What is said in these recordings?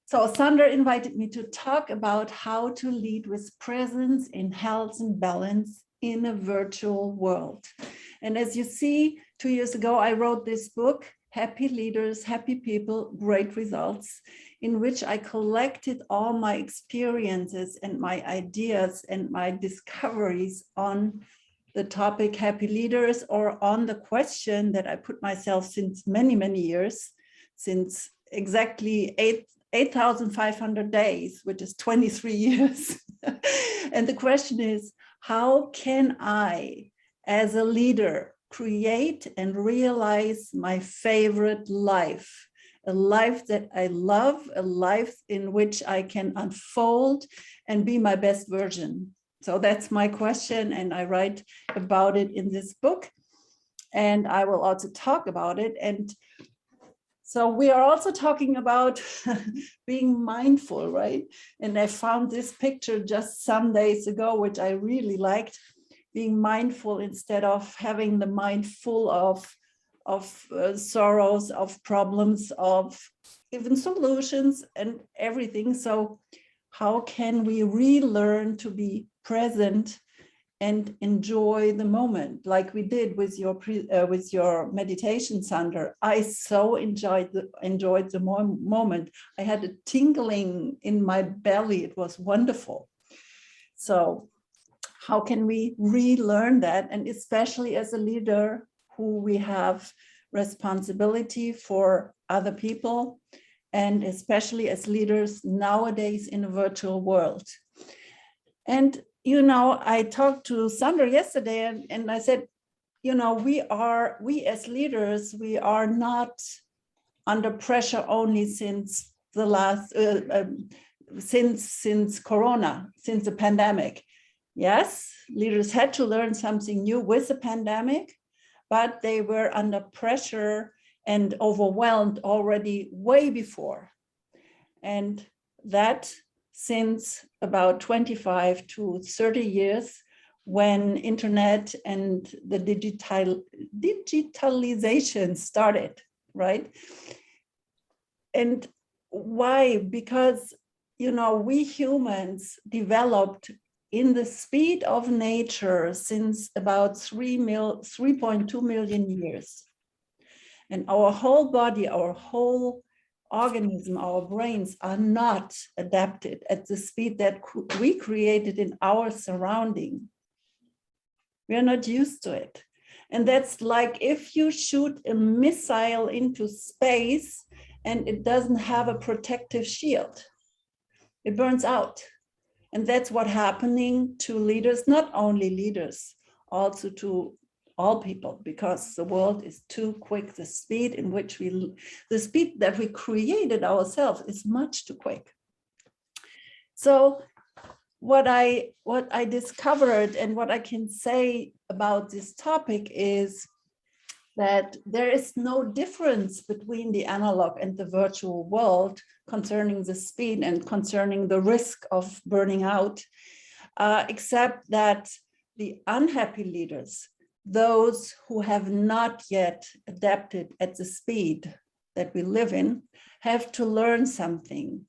So Sander invited me to talk about how to lead with presence in health and balance in a virtual world. And as you see, 2 years ago, I wrote this book, Happy Leaders, Happy People, Great Results, in which I collected all my experiences and my ideas and my discoveries on the topic Happy Leaders, or on the question that I put myself since many, many years, since exactly 8,500 days, which is 23 years. And the question is, how can I, as a leader, create and realize my favorite life? A life that I love, a life in which I can unfold and be my best version. So that's my question, and I write about it in this book, and I will also talk about it. And so we are also talking about being mindful, right? And I found this picture just some days ago, which I really liked, being mindful instead of having the mind full of sorrows, of problems, of even solutions and everything. So how can we relearn to be present and enjoy the moment, like we did with your meditation, Sander? I so enjoyed the moment. I had a tingling in my belly. It was wonderful. So how can we relearn that? And especially as a leader who we have responsibility for other people, and especially as leaders nowadays in a virtual world. And you know, I talked to Sander yesterday, and I said, you know, we as leaders, we are not under pressure only since the last, since Corona, since the pandemic. Yes, leaders had to learn something new with the pandemic, but they were under pressure and overwhelmed already way before. And that since about 25 to 30 years, when internet and the digitalization started, right? And why? Because, you know, we humans developed in the speed of nature since about 3.2 million years. And our whole body, our whole organism, our brains are not adapted at the speed that we created in our surrounding. We are not used to it. And that's like if you shoot a missile into space and it doesn't have a protective shield, it burns out. And that's what's happening to leaders, not only leaders, also to all people, because the world is too quick. The speed in which the speed that we created ourselves is much too quick. So what I discovered and what I can say about this topic is that there is no difference between the analog and the virtual world concerning the speed and concerning the risk of burning out, except that the unhappy leaders, those who have not yet adapted at the speed that we live in, have to learn something.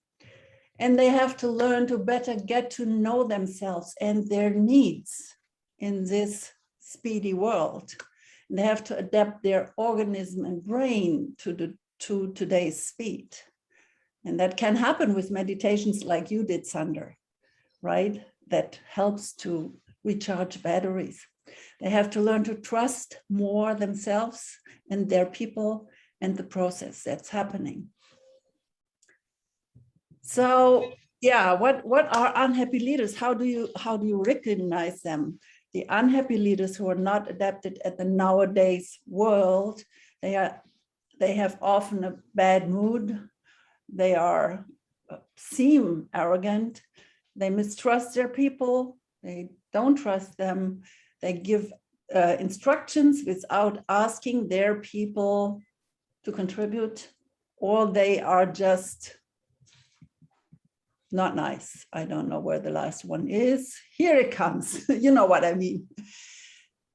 And they have to learn to better get to know themselves and their needs in this speedy world. And they have to adapt their organism and brain to today's speed. And that can happen with meditations like you did, Sander, right? That helps to recharge batteries. They have to learn to trust more themselves and their people and the process that's happening. So yeah, what are unhappy leaders? How do you recognize them? The unhappy leaders who are not adapted at the nowadays world, they have often a bad mood. They seem arrogant. They mistrust their people. They don't trust them. They give instructions without asking their people to contribute, or they are just not nice. I don't know where the last one is. Here it comes. You know what I mean.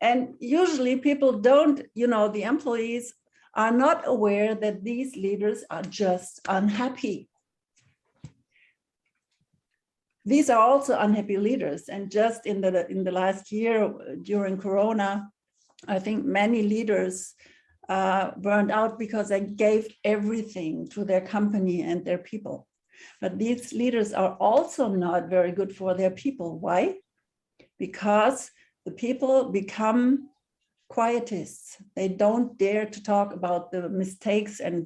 And usually people don't, you know, the employees are not aware that these leaders are just unhappy. these are also unhappy leaders. And just in the last year during Corona, I think many leaders burned out because they gave everything to their company and their people. But these leaders are also not very good for their people. Why? Because the people become quietists. They don't dare to talk about the mistakes and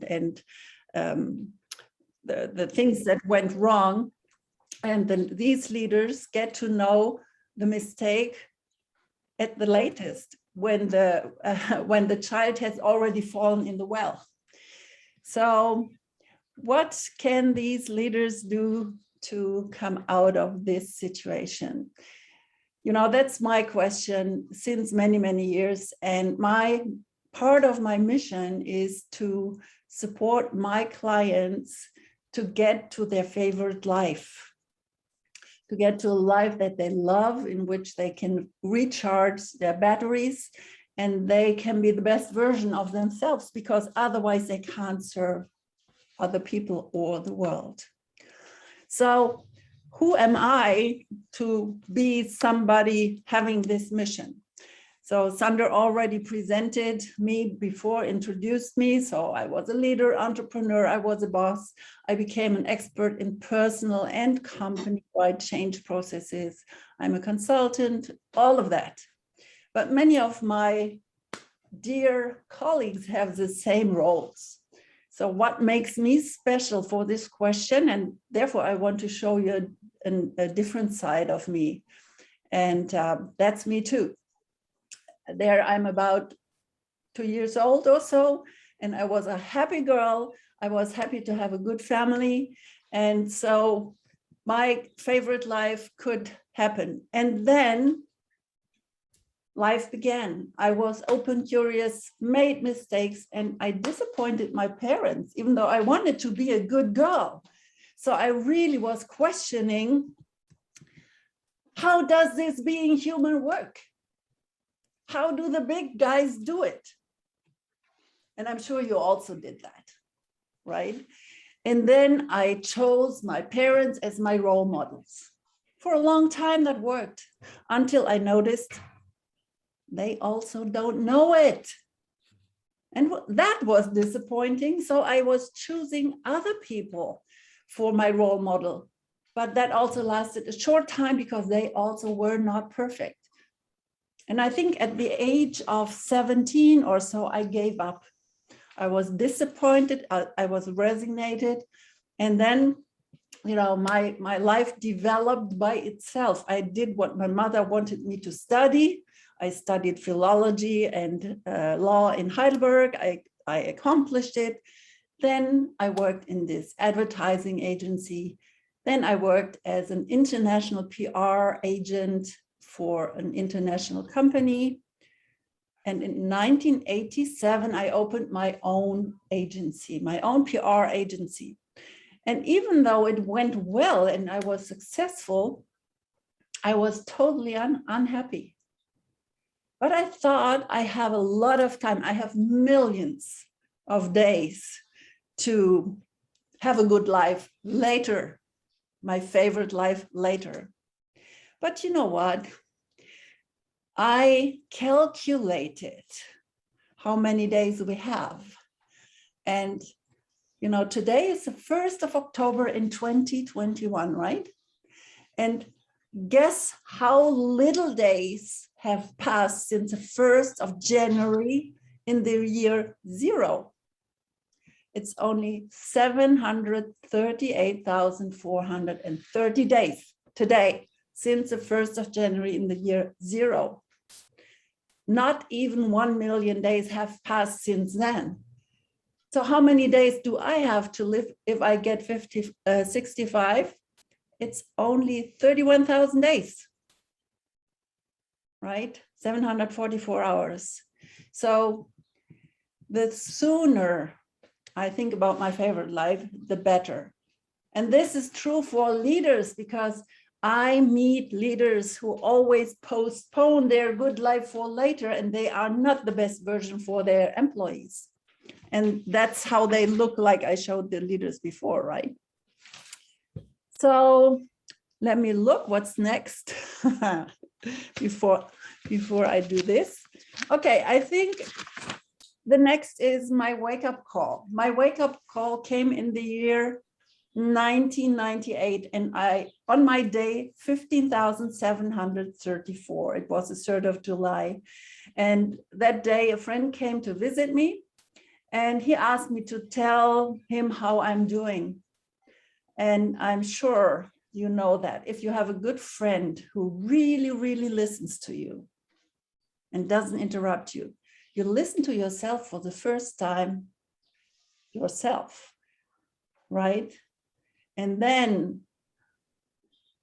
the things that went wrong. And these leaders get to know the mistake at the latest, when the child has already fallen in the well. So what can these leaders do to come out of this situation? You know, that's my question since many, many years. And part of my mission is to support my clients to get to their favorite life, to get to a life that they love, in which they can recharge their batteries and they can be the best version of themselves, because otherwise they can't serve other people or the world. So who am I to be somebody having this mission? So Sander already presented me before, introduced me. So I was a leader, entrepreneur, I was a boss. I became an expert in personal and company-wide change processes. I'm a consultant, all of that. But many of my dear colleagues have the same roles. So what makes me special for this question? And therefore I want to show you a different side of me. And that's me too. There I'm about 2 years old or so, and I was a happy girl. I was happy to have a good family. And so my favorite life could happen. And then life began. I was open, curious, made mistakes, and I disappointed my parents, even though I wanted to be a good girl. So I really was questioning, how does this being human work? How do the big guys do it? And I'm sure you also did that, right? And then I chose my parents as my role models. For a long time that worked, until I noticed they also don't know it. And that was disappointing. So I was choosing other people for my role model. But that also lasted a short time because they also were not perfect. And I think at the age of 17 or so, I gave up. I was disappointed. I was resignated. And then, you know, my life developed by itself. I did what my mother wanted me to study. I studied philology and law in Heidelberg. I accomplished it. Then I worked in this advertising agency. Then I worked as an international PR agent for an international company. And in 1987, I opened my own agency, my own PR agency. And even though it went well and I was successful, I was totally unhappy. But I thought I have a lot of time. I have millions of days to have a good life later, my favorite life later. But you know what? I calculated how many days we have. And, you know, today is the 1st of October in 2021, right? And guess how little days have passed since the 1st of January in the year 0. It's only 738,430 days today since the 1st of January in the year 0. Not even 1 million days have passed since then. So how many days do I have to live if I get 65? It's only 31,000 days, right? 744 hours. So the sooner I think about my favorite life, the better. And this is true for leaders, because I meet leaders who always postpone their good life for later, and they are not the best version for their employees. And that's how they look like I showed the leaders before, right? So let me look what's next before I do this. Okay, I think the next is my wake-up call. My wake-up call came in the year 1998, and on my day 15,734. It was the 3rd of July. And that day a friend came to visit me, and he asked me to tell him how I'm doing. And I'm sure you know that if you have a good friend who really, really listens to you and doesn't interrupt you, you listen to yourself for the first time yourself, right? And then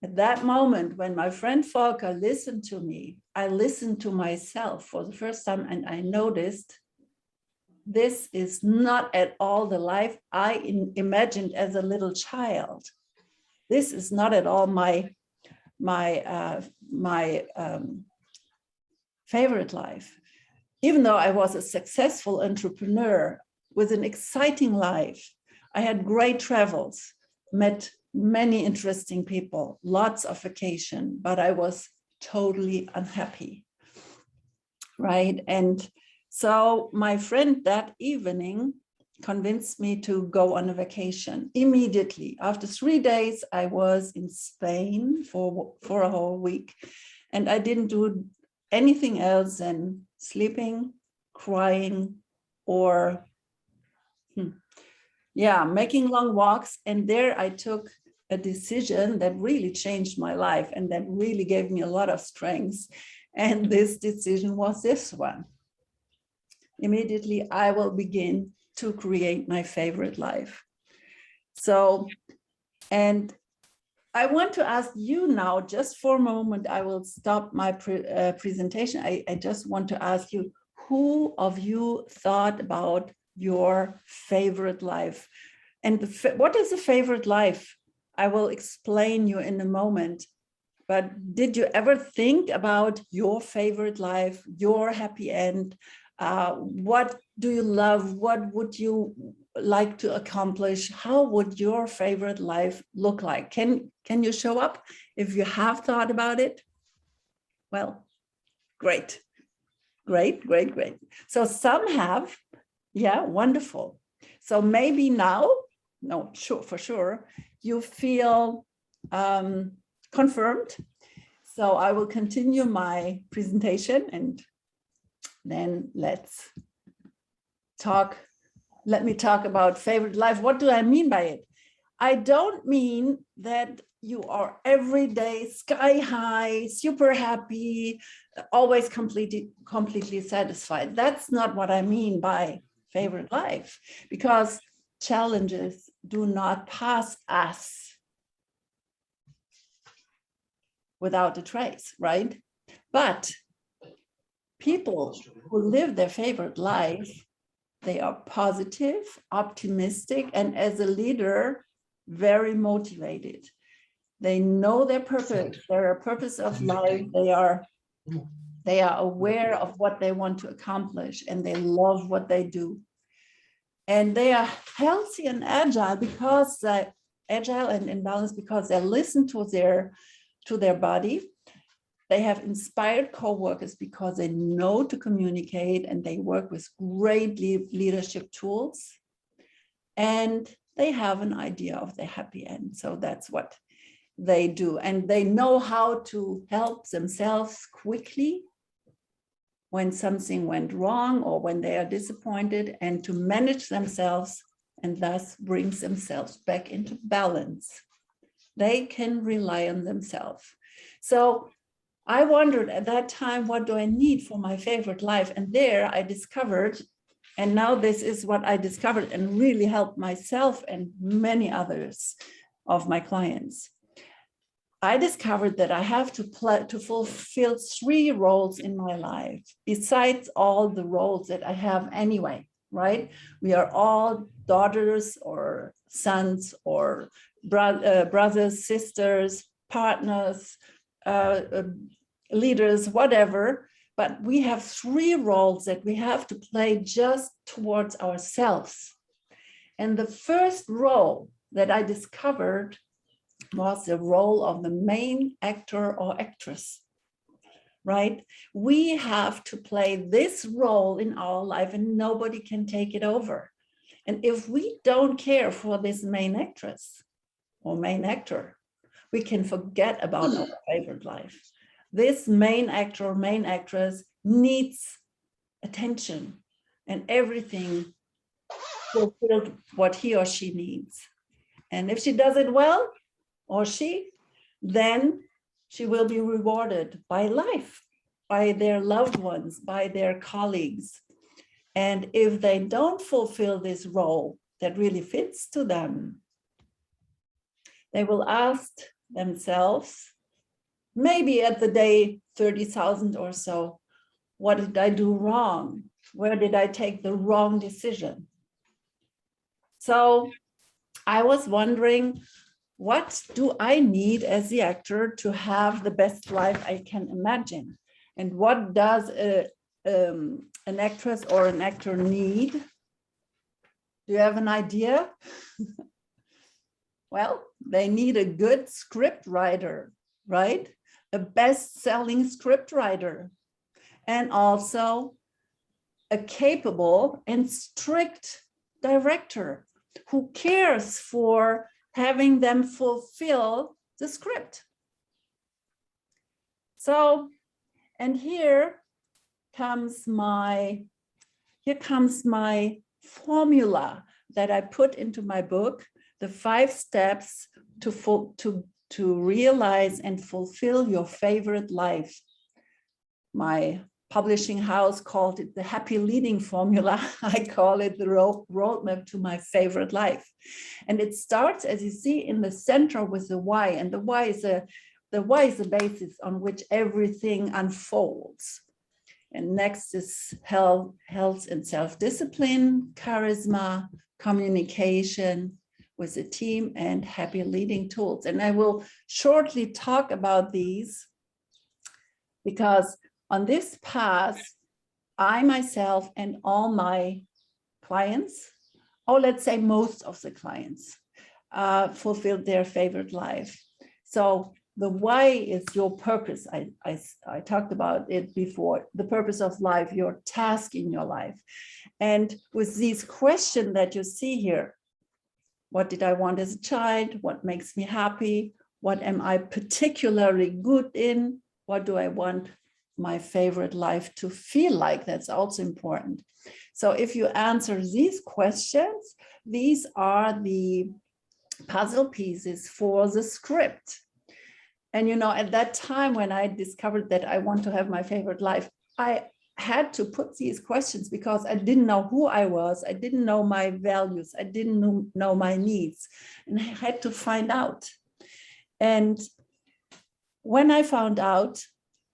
at that moment, when my friend Volker listened to me, I listened to myself for the first time, and I noticed this is not at all the life I imagined as a little child. This is not at all my favorite life. Even though I was a successful entrepreneur with an exciting life, I had great travels, met many interesting people, lots of vacation, but I was totally unhappy, right? And so my friend that evening convinced me to go on a vacation immediately. After 3 days, I was in Spain for a whole week, and I didn't do anything else than sleeping, crying, or making long walks. And there I took a decision that really changed my life and that really gave me a lot of strength. And this decision was this one. Immediately, I will begin to create my favorite life. So, and I want to ask you now, just for a moment, I will stop my presentation. I just want to ask you, who of you thought about your favorite life? And what is a favorite life? I will explain you in a moment. But did you ever think about your favorite life, your happy end? What do you love? What would you like to accomplish? How would your favorite life look like? Can you show up if you have thought about it? Well, great. So some have, wonderful. So maybe now, for sure, you feel confirmed. So I will continue my presentation, and then let me talk about favorite life. What do I mean by it? I don't mean that you are every day sky high, super happy, always completely satisfied. That's not what I mean by favorite life, because challenges do not pass us without a trace, right? But people who live their favorite life, they are positive, optimistic, and as a leader, very motivated. They know their purpose, their purpose of life. They are aware of what they want to accomplish, and they love what they do. And they are healthy and agile because in balance, because they listen to their body. They have inspired co-workers because they know to communicate, and they work with great leadership tools. And they have an idea of the happy end. So that's what they do. And they know how to help themselves quickly when something went wrong or when they are disappointed, and to manage themselves, and thus brings themselves back into balance. They can rely on themselves. So I wondered at that time, what do I need for my favorite life? And there I discovered, and now this is what I discovered and really helped myself and many others of my clients. I discovered that I have to fulfill 3 roles in my life, besides all the roles that I have anyway, right? We are all daughters or sons or brothers, sisters, partners, leaders, whatever, but we have 3 roles that we have to play just towards ourselves. And the first role that I discovered was the role of the main actor or actress, right? We have to play this role in our life and nobody can take it over. And if we don't care for this main actress or main actor, we can forget about our favorite life. This main actor or main actress needs attention and everything fulfilled what he or she needs. And if she does it well, or she, then she will be rewarded by life, by their loved ones, by their colleagues. And if they don't fulfill this role that really fits to them, they will ask themselves, maybe at the day 30,000 or so, what did I do wrong? Where did I take the wrong decision? So I was wondering, what do I need as the actor to have the best life I can imagine? And what does an actress or an actor need? Do you have an idea? Well, they need a good script writer, right? A best-selling script writer, and also a capable and strict director who cares for having them fulfill the script. So, and here comes my formula that I put into my book, the 5 steps to realize and fulfill your favorite life. My publishing house called it the happy leading formula. I call it the roadmap to my favorite life. And it starts, as you see, in the center with the why. And the why is the basis on which everything unfolds. And next is health and self-discipline, charisma, communication with a team, and happy leading tools. And I will shortly talk about these because on this path, I myself and all my clients, or let's say most of the clients, fulfilled their favorite life. So the why is your purpose. I talked about it before, the purpose of life, your task in your life. And with these questions that you see here, what did I want as a child? What makes me happy? What am I particularly good in? What do I want my favorite life to feel like? That's also important. So if you answer these questions, these are the puzzle pieces for the script. And you know, at that time when I discovered that I want to have my favorite life, I had to put these questions because I didn't know who I was. I didn't know my values. I didn't know my needs, and I had to find out. And when I found out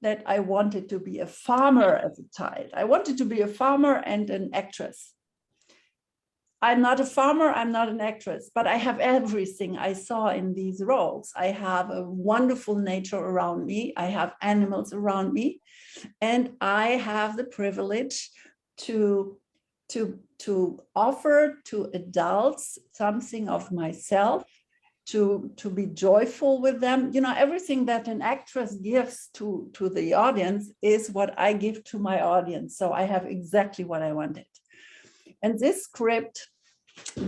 that I wanted to be a farmer as a child, I wanted to be a farmer and an actress. I'm not a farmer, I'm not an actress, but I have everything I saw in these roles. I have a wonderful nature around me. I have animals around me, and I have the privilege to offer to adults something of myself, to be joyful with them. You know, everything that an actress gives to the audience is what I give to my audience. So I have exactly what I wanted. And this script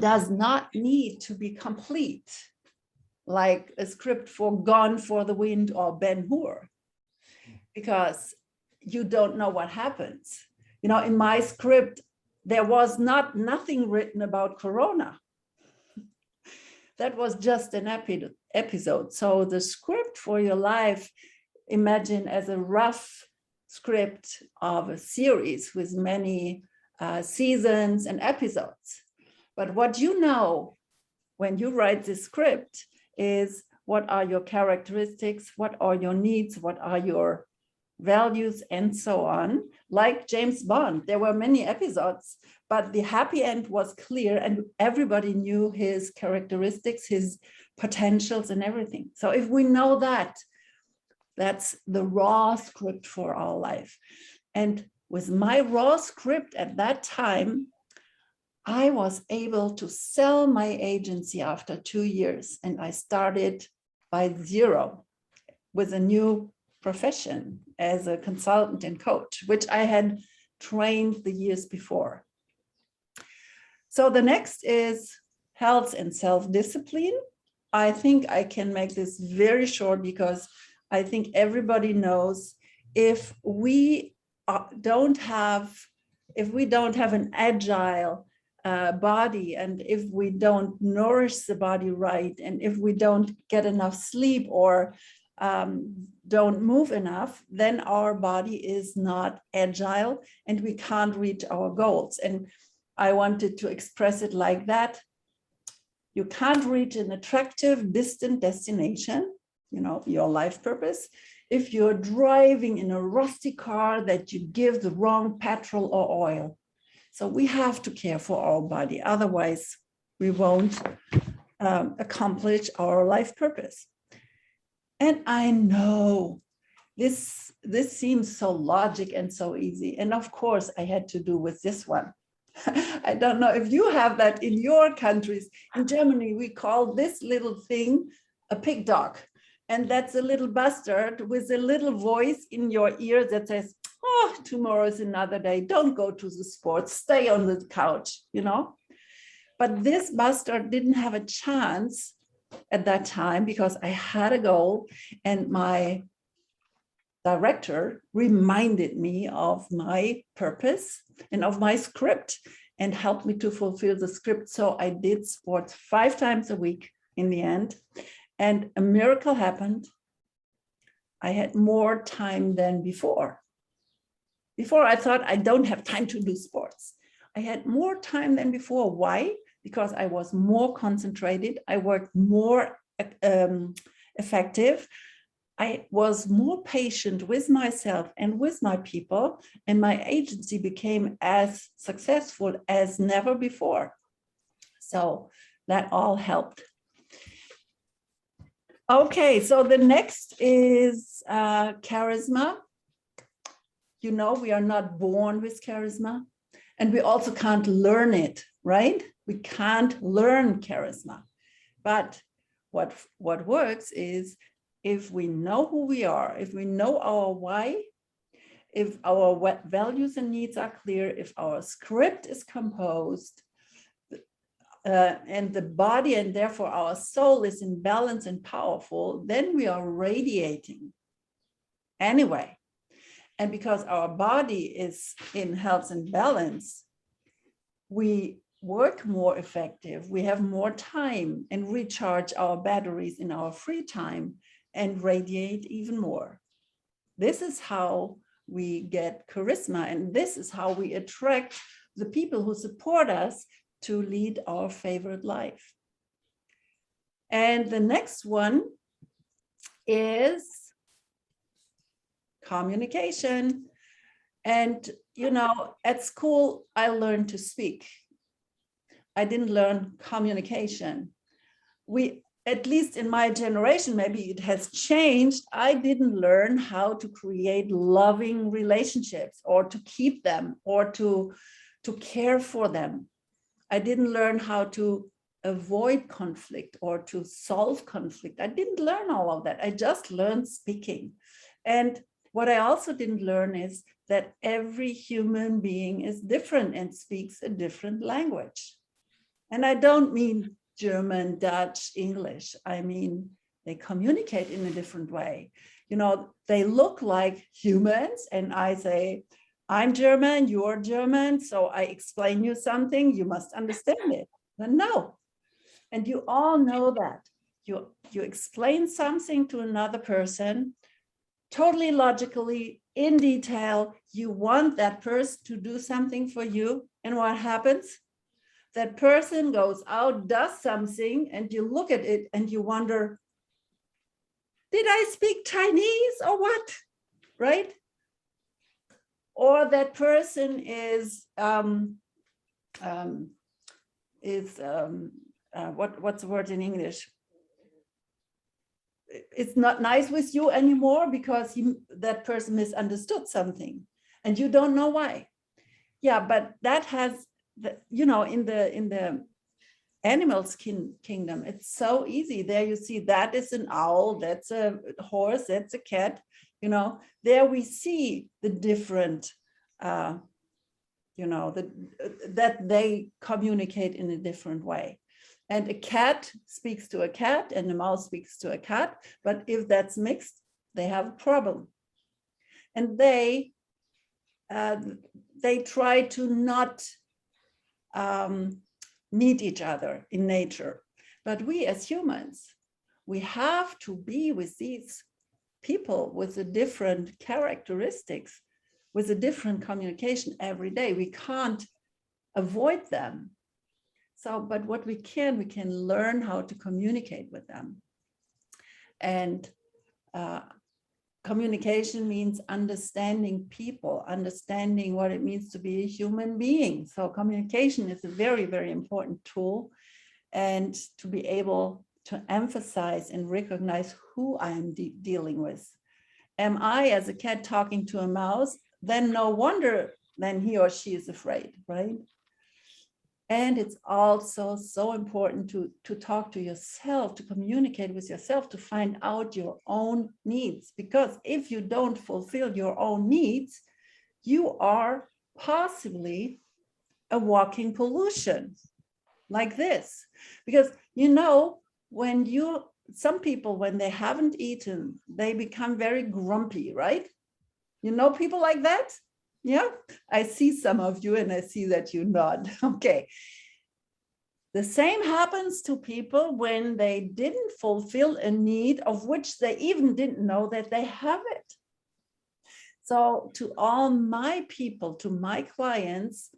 does not need to be complete, like a script for Gone for the Wind or Ben-Hur, because you don't know what happens. You know, in my script, there was nothing written about Corona. That was just an episode. So the script for your life, imagine as a rough script of a series with many seasons and episodes. But what you know when you write this script is what are your characteristics, what are your needs, what are your values, and so on. Like James Bond, there were many episodes, but the happy end was clear and everybody knew his characteristics, his potentials and everything. So if we know that, that's the raw script for our life. And with my raw script at that time, I was able to sell my agency after 2 years, and I started by zero with a new profession as a consultant and coach, which I had trained the years before. So the next is health and self-discipline. I think I can make this very short because I think everybody knows if we don't have an agile body, and if we don't nourish the body right, and if we don't get enough sleep or don't move enough, then our body is not agile and we can't reach our goals. And I wanted to express it like that. You can't reach an attractive, distant destination, your life purpose, if you're driving in a rusty car that you give the wrong petrol or oil. So we have to care for our body. Otherwise, we won't accomplish our life purpose. And I know this seems so logic and so easy. And of course, I had to do with this one. I don't know if you have that in your countries. In Germany, we call this little thing a pig dog. And that's a little bastard with a little voice in your ear that says, oh, tomorrow is another day. Don't go to the sports, stay on the couch, But this bastard didn't have a chance at that time because I had a goal, and my director reminded me of my purpose and of my script and helped me to fulfill the script. So I did sports 5 times a week in the end, and a miracle happened. I had more time than before. Before I thought I don't have time to do sports. I had more time than before. Why? Because I was more concentrated. I worked more effective. I was more patient with myself and with my people, and my agency became as successful as never before. So that all helped. Okay, so the next is charisma. We are not born with charisma, and we also can't learn it, right? We can't learn charisma. But what works is if we know who we are, if we know our why, if our values and needs are clear, if our script is composed, and the body and therefore our soul is in balance and powerful, then we are radiating anyway. And because our body is in health and balance, we work more effective, we have more time and recharge our batteries in our free time and radiate even more. This is how we get charisma, and this is how we attract the people who support us to lead our favorite life. And the next one is communication. And, at school, I learned to speak. I didn't learn communication. At least in my generation, maybe it has changed. I didn't learn how to create loving relationships or to keep them or to care for them. I didn't learn how to avoid conflict or to solve conflict. I didn't learn all of that. I just learned speaking. And what I also didn't learn is that every human being is different and speaks a different language. And I don't mean German, Dutch, English. I mean, they communicate in a different way. They look like humans, and I say, I'm German, you're German, so I explain you something, you must understand it. But no, and you all know that. You explain something to another person, totally logically, in detail, you want that person to do something for you, and what happens? That person goes out, does something, and you look at it and you wonder, did I speak Chinese or what? Right? Or that person is what's the word in English? It's not nice with you anymore because that person misunderstood something and you don't know why. Yeah, but that has, in the animals kingdom. It's so easy. There you see that is an owl, that's a horse, that's a cat. There we see the different, that they communicate in a different way. And a cat speaks to a cat and a mouse speaks to a cat. But if that's mixed, they have a problem. And they try to not meet each other in nature. But we as humans, we have to be with these people with the different characteristics, with a different communication every day. We can't avoid them. So, but what we can learn how to communicate with them. And communication means understanding people, understanding what it means to be a human being. So communication is a very, very important tool, and to be able to emphasize and recognize who I am dealing with. Am I, as a cat, talking to a mouse? Then no wonder then he or she is afraid, right? And it's also so important to talk to yourself, to communicate with yourself, to find out your own needs. Because if you don't fulfill your own needs, you are possibly a walking pollution like this. Because, some people, when they haven't eaten, they become very grumpy, right? People like that? Yeah, I see some of you and I see that you nod. Okay. The same happens to people when they didn't fulfill a need of which they even didn't know that they have it. So to all my people, to my clients,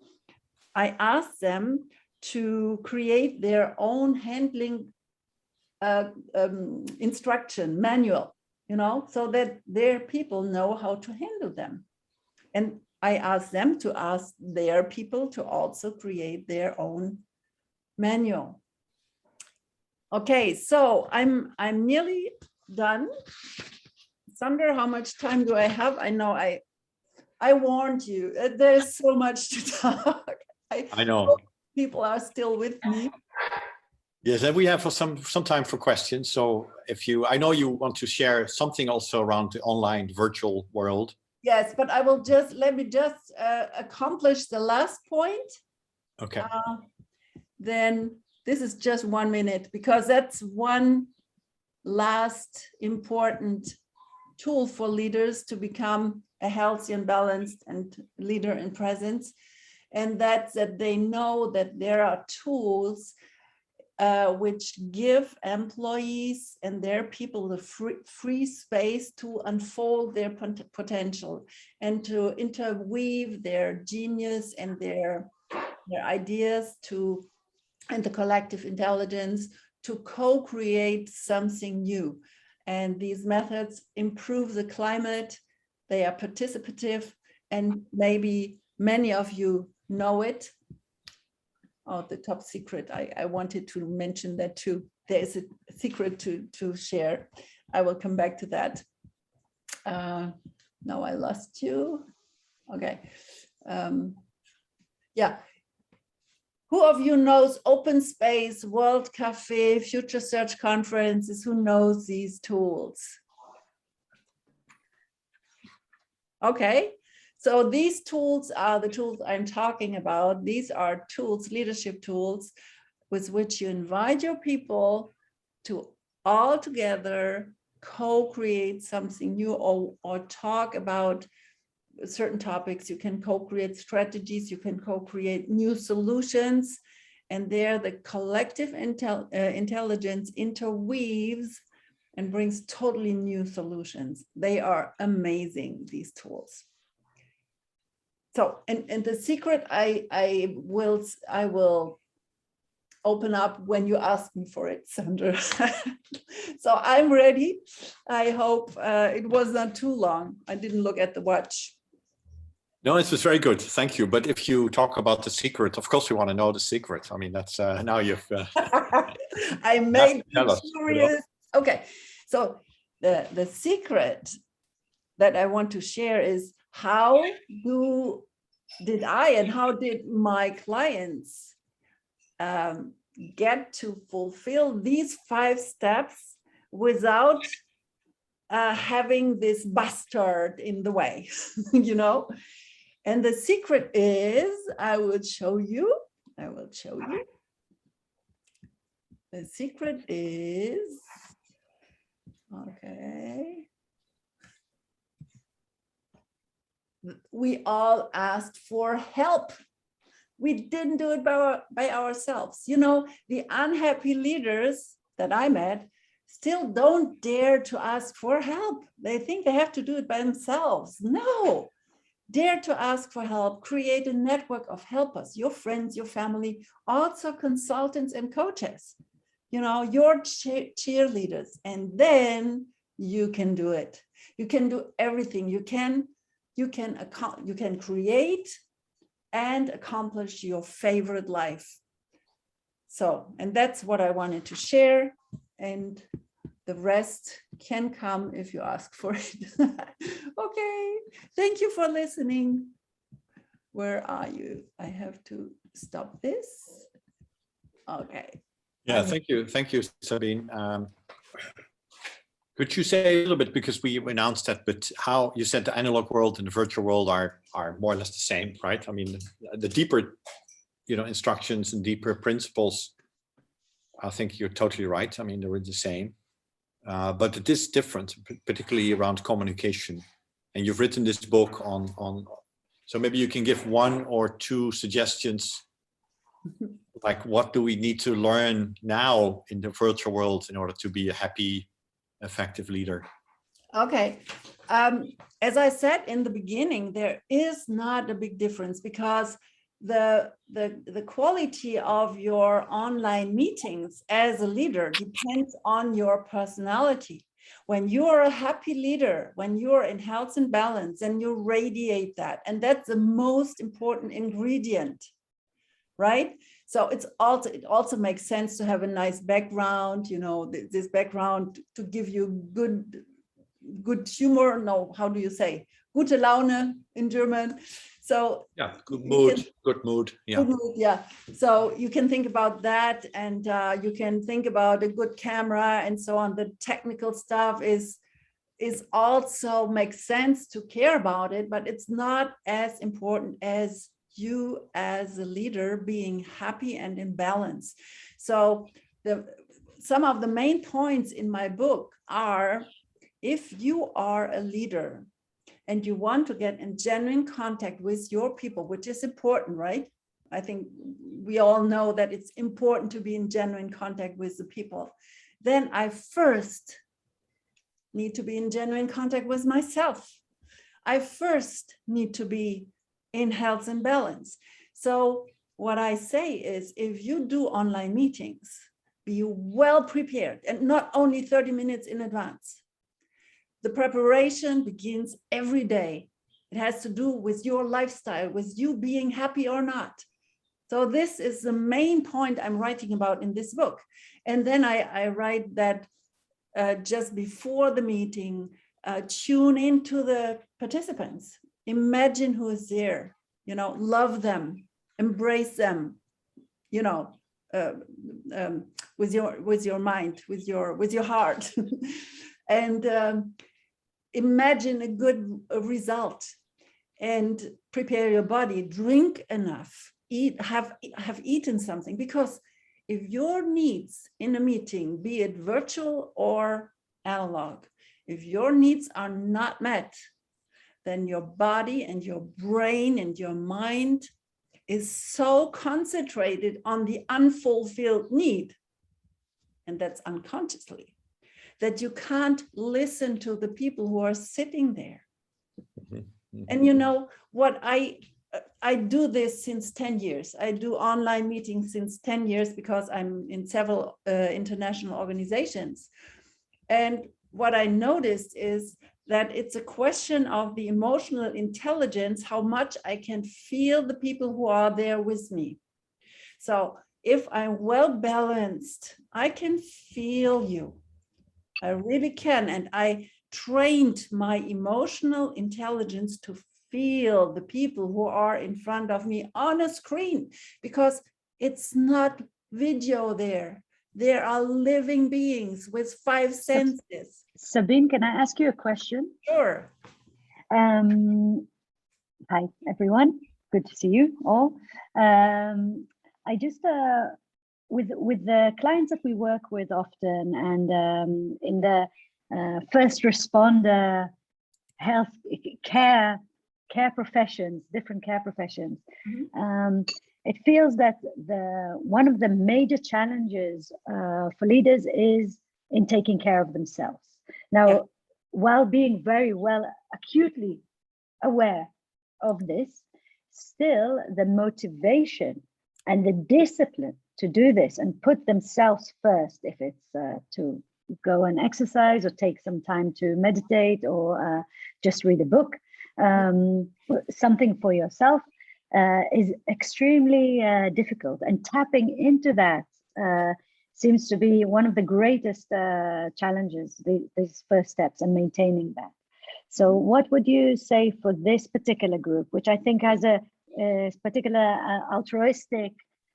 I ask them to create their own handling instruction manual, so that their people know how to handle them. And I ask them to ask their people to also create their own manual. Okay, so I'm nearly done. Sander, how much time do I have? I know I warned you. There's so much to talk. I know. People are still with me. Yes, and we have some time for questions. So I know you want to share something also around the online virtual world. Yes, but let me just accomplish the last point. Okay. Then this is just 1 minute, because that's one last important tool for leaders to become a healthy and balanced and leader in presence. And that's that they know that there are tools which give employees and their people the free space to unfold their potential and to interweave their genius and their ideas and the collective intelligence to co-create something new. And these methods improve the climate. They are participative, and maybe many of you know it. Oh, the top secret. I wanted to mention that too. There's a secret to share. I will come back to that. Now I lost you. Okay. Yeah. Who of you knows Open Space, World Cafe, Future Search Conferences? Who knows these tools? Okay. So these tools are the tools I'm talking about. These are tools, leadership tools, with which you invite your people to all together co-create something new, or talk about certain topics. You can co-create strategies, you can co-create new solutions, and there the collective intelligence interweaves and brings totally new solutions. They are amazing, these tools. So, and the secret I will open up when you ask me for it, Sandra. So I'm ready. I hope it was not too long. I didn't look at the watch. No, it was very good. Thank you. But if you talk about the secret, of course we want to know the secret. I mean, that's now you've... I made you curious. Okay, so the secret that I want to share is how did I and how did my clients get to fulfill these 5 steps without having this bastard in the way, you know. And the secret is, I will show you. The secret is, okay. We all asked for help. We didn't do it by ourselves. You know, the unhappy leaders that I met still don't dare to ask for help. They think they have to do it by themselves. No, dare to ask for help. Create a network of helpers, your friends, your family, also consultants and coaches, you know, your cheerleaders, and then you can do it. You can do everything. You can create and accomplish your favorite life. So, and that's what I wanted to share, and the rest can come if you ask for it. Okay, thank you for listening. Where are you? I have to stop this. Okay. Yeah, thank you, Sabine. Could you say a little bit, because we announced that, but how you said the analog world and the virtual world are more or less the same, right? I mean, the deeper, you know, instructions and deeper principles, I think you're totally right. I mean, they're the same, but it is different, particularly around communication. And you've written this book on, so maybe you can give 1 or 2 suggestions, like what do we need to learn now in the virtual world in order to be a happy, effective leader? Okay. As I said in the beginning, there is not a big difference, because the quality of your online meetings as a leader depends on your personality. When you're a happy leader, when you're in health and balance, and you radiate that, and that's the most important ingredient, right? So it also makes sense to have a nice background, you know, this background to give you good humor. No, how do you say? Gute Laune in German. So yeah, good mood. Yeah. Good mood, yeah. So you can think about that, and you can think about a good camera and so on. The technical stuff is also makes sense to care about it, but it's not as important as you as a leader being happy and in balance. So some of the main points in my book are, if you are a leader and you want to get in genuine contact with your people, which is important, right? I think we all know that it's important to be in genuine contact with the people. Then I first need to be in genuine contact with myself. I first need to be in health and balance. So what I say is, if you do online meetings, be well prepared, and not only 30 minutes in advance. The preparation begins every day. It has to do with your lifestyle, with you being happy or not. So this is the main point I'm writing about in this book. And then I write that just before the meeting, tune into the participants. Imagine who is there, you know, love them, embrace them, you know, with your mind, with your heart, and imagine a good result, and prepare your body, drink enough, have eaten something, because if your needs in a meeting, be it virtual or analog, if your needs are not met, then your body and your brain and your mind is so concentrated on the unfulfilled need, and that's unconsciously, that you can't listen to the people who are sitting there. And you know what, I do this since 10 years. I do online meetings since 10 years because I'm in several international organizations. And what I noticed is that it's a question of the emotional intelligence, how much I can feel the people who are there with me. So if I'm well balanced, I can feel you. I really can. And I trained my emotional intelligence to feel the people who are in front of me on a screen, because it's not video there. There are living beings with 5 senses. Sabine, can I ask you a question? Sure. Hi, everyone. Good to see you all. I just, with the clients that we work with often, and in the first responder health care professions, different care professions, it feels that one of the major challenges for leaders is in taking care of themselves. Now, while being very well acutely aware of this, still the motivation and the discipline to do this and put themselves first, if it's to go and exercise or take some time to meditate or just read a book, something for yourself, is extremely difficult. And tapping into that seems to be one of the greatest challenges, these first steps, and maintaining that. So what would you say for this particular group, which I think has a particular altruistic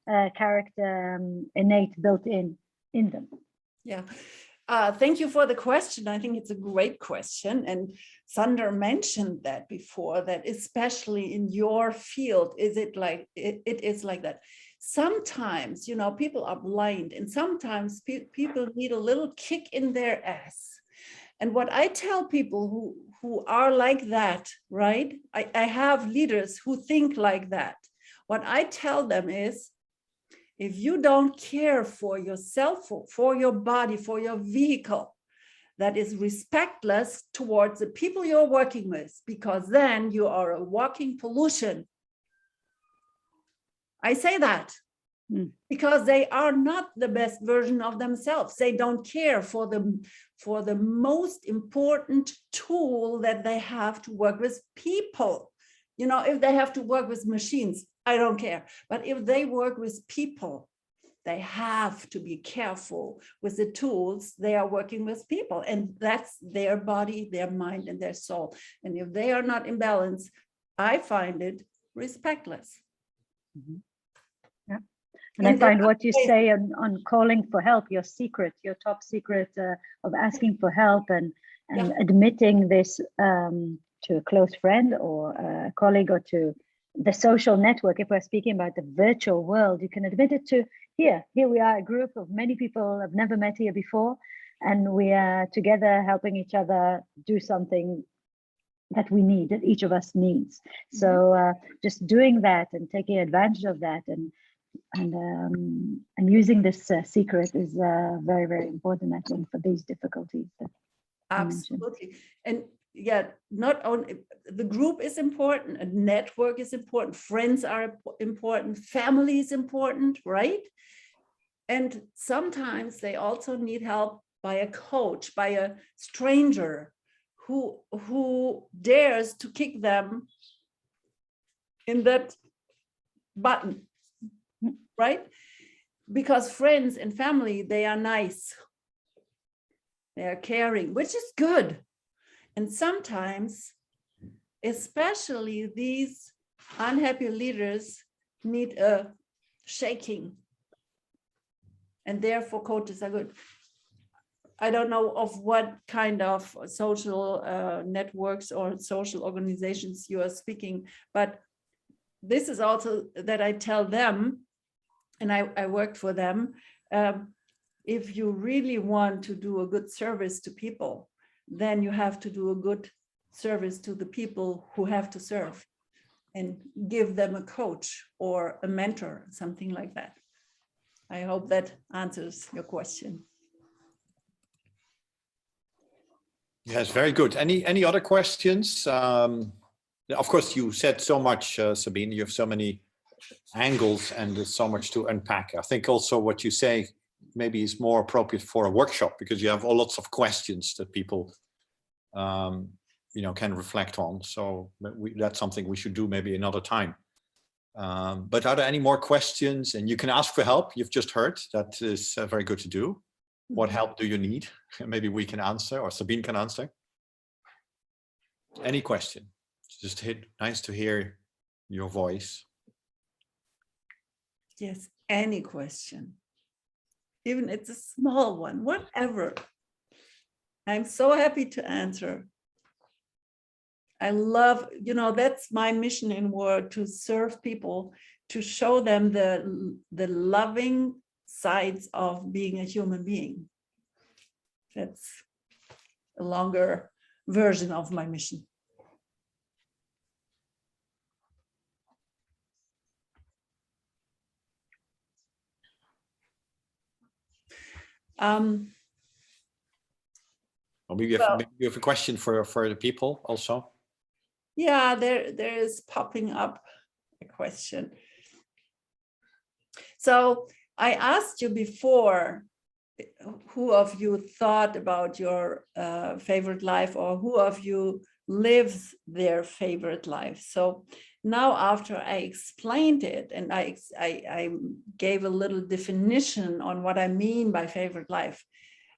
character innate built in them? Yeah. Thank you for the question. I think it's a great question. And Sander mentioned that before, that especially in your field, it is like that. Sometimes, people are blind, and sometimes people need a little kick in their ass. And what I tell people who are like that, right? I have leaders who think like that. What I tell them is, if you don't care for yourself, for your body, for your vehicle, that is respectless towards the people you're working with, because then you are a walking pollution. I say that because they are not the best version of themselves. They don't care for the most important tool that they have to work with people. If they have to work with machines, I don't care. But if they work with people, they have to be careful with the tools. They are working with people, and that's their body, their mind, and their soul. And if they are not in balance, I find it respectless. Mm-hmm. Yeah. And I find what you say on calling for help, your top secret of asking for help and admitting this to a close friend or a colleague or to the social network. If we're speaking about the virtual world, you can admit it to here we are, a group of many people I've never met here before, and we are together helping each other do something that we need, that each of us needs. So just doing that and taking advantage of that and using this secret is very, very important, I think, for these difficulties that absolutely. And not only the group is important, a network is important, friends are important, family is important, right? And sometimes they also need help by a coach, by a stranger who dares to kick them in that button, right? Because friends and family, they are nice, they are caring, which is good. And sometimes, especially these unhappy leaders need a shaking. And therefore coaches are good. I don't know of what kind of social networks or social organizations you are speaking, but this is also that I tell them, and I worked for them, if you really want to do a good service to people, then you have to do a good service to the people who have to serve and give them a coach or a mentor, something like that. I hope that answers your question. Yes, very good. Any other questions? Of course, you said so much, Sabine. You have so many angles and there's so much to unpack. I think also what you say maybe is more appropriate for a workshop, because you have lots of questions that people can reflect on. So that's something we should do maybe another time. But are there any more questions? And you can ask for help. You've just heard that is very good to do. What help do you need? Maybe we can answer, or Sabine can answer. Any question? Just nice to hear your voice. Yes, any question. even it's a small one, whatever. I'm so happy to answer. I love, that's my mission in world, to serve people, to show them the loving sides of being a human being. That's a longer version of my mission. Maybe you have a question for the people also. Yeah, there is popping up a question. So I asked you before, who of you thought about your favorite life, or who of you lives their favorite life? So now, after I explained it and I gave a little definition on what I mean by favorite life,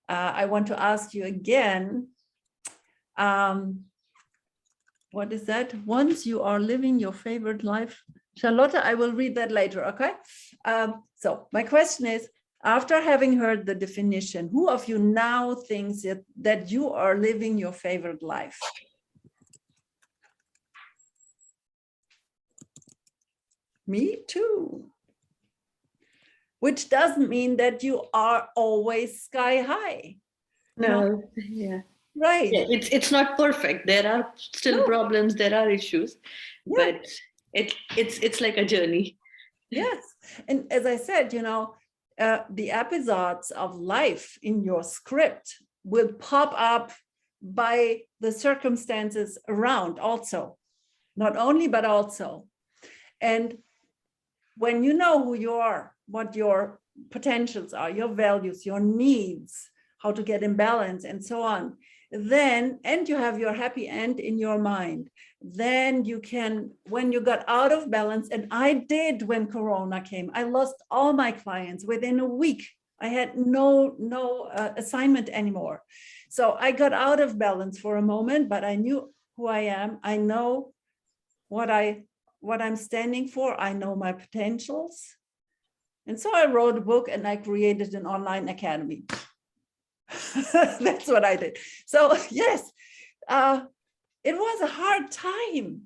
I want to ask you again, what is that? Once you are living your favorite life, Charlotte, I will read that later, okay? So my question is, after having heard the definition, who of you now thinks that you are living your favorite life? Me too. Which doesn't mean that you are always sky high. No, yeah. Right. Yeah, it's not perfect. There are still problems, there are issues, but it's like a journey. Yes. And as I said, the episodes of life in your script will pop up by the circumstances around also, not only, but also. And when you know who you are, what your potentials are, your values, your needs, how to get in balance and so on, then, and you have your happy end in your mind, then you can, when you got out of balance, and I did when Corona came, I lost all my clients within a week. I had no assignment anymore. So I got out of balance for a moment, but I knew who I am. I know what I'm standing for. I know my potentials. And so I wrote a book and I created an online academy. That's what I did. So yes, it was a hard time.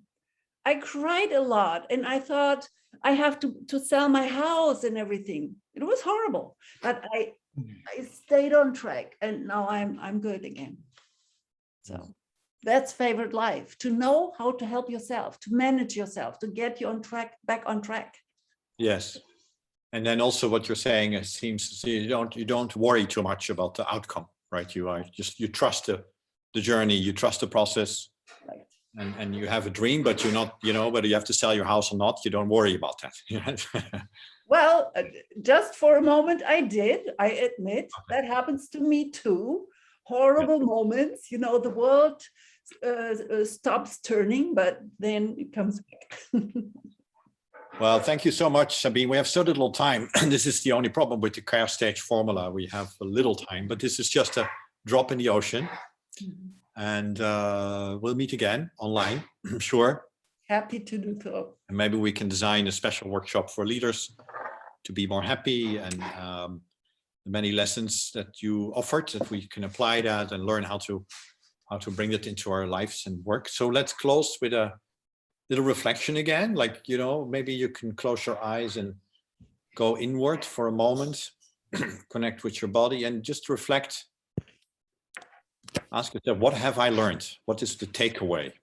I cried a lot and I thought I have to sell my house and everything. It was horrible, but I stayed on track and now I'm good again. So that's favorite life, to know how to help yourself, to manage yourself, to get you on track, back on track. Yes. And then also what you're saying, it seems you don't worry too much about the outcome, right? You trust the journey, you trust the process, right? And you have a dream, but you're not, whether you have to sell your house or not, you don't worry about that. Well, just for a moment, I did. I admit that happens to me too. Horrible moments, the world stops turning, but then it comes back. Well, thank you so much, Sabine. We have so little time. This is the only problem with the careStage formula. We have a little time, but this is just a drop in the ocean. Mm-hmm. And we'll meet again online, I'm sure. Happy to do so. And maybe we can design a special workshop for leaders to be more happy, and the many lessons that you offered, that we can apply that and learn how to bring that into our lives and work. So let's close with a little reflection again, like, maybe you can close your eyes and go inward for a moment, connect with your body and just reflect. Ask yourself, what have I learned? What is the takeaway?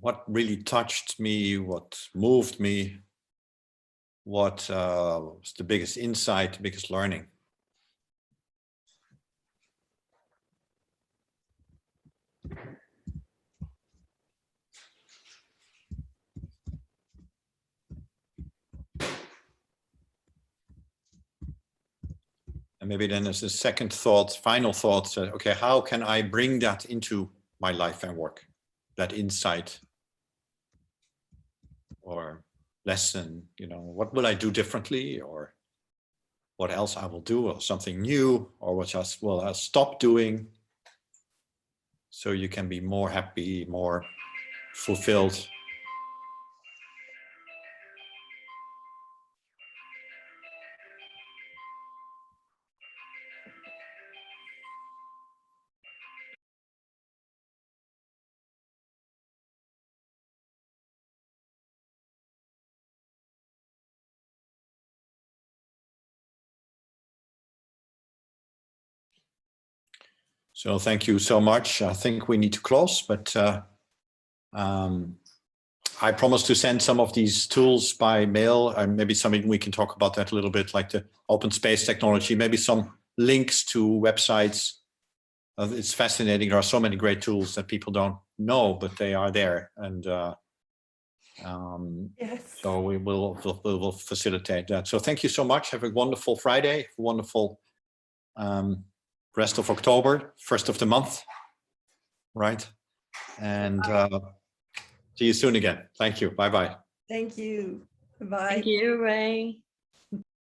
What really touched me? What moved me? What was the biggest insight, the biggest learning? And maybe then as a second thought, final thought, okay, how can I bring that into my life and work? That insight or lesson, what will I do differently, or what else I will do, or something new, or what else will I stop doing, so you can be more happy, more fulfilled. So thank you so much. I think we need to close, but I promise to send some of these tools by mail, and maybe something we can talk about that a little bit, like the open space technology, maybe some links to websites. It's fascinating. There are so many great tools that people don't know, but they are there. And Yes. so we will facilitate that. So thank you so much. Have a wonderful Friday, a wonderful rest of October, first of the month, right? And see you soon again. Thank you. Bye-bye. Thank you. Bye. Thank you, Ray.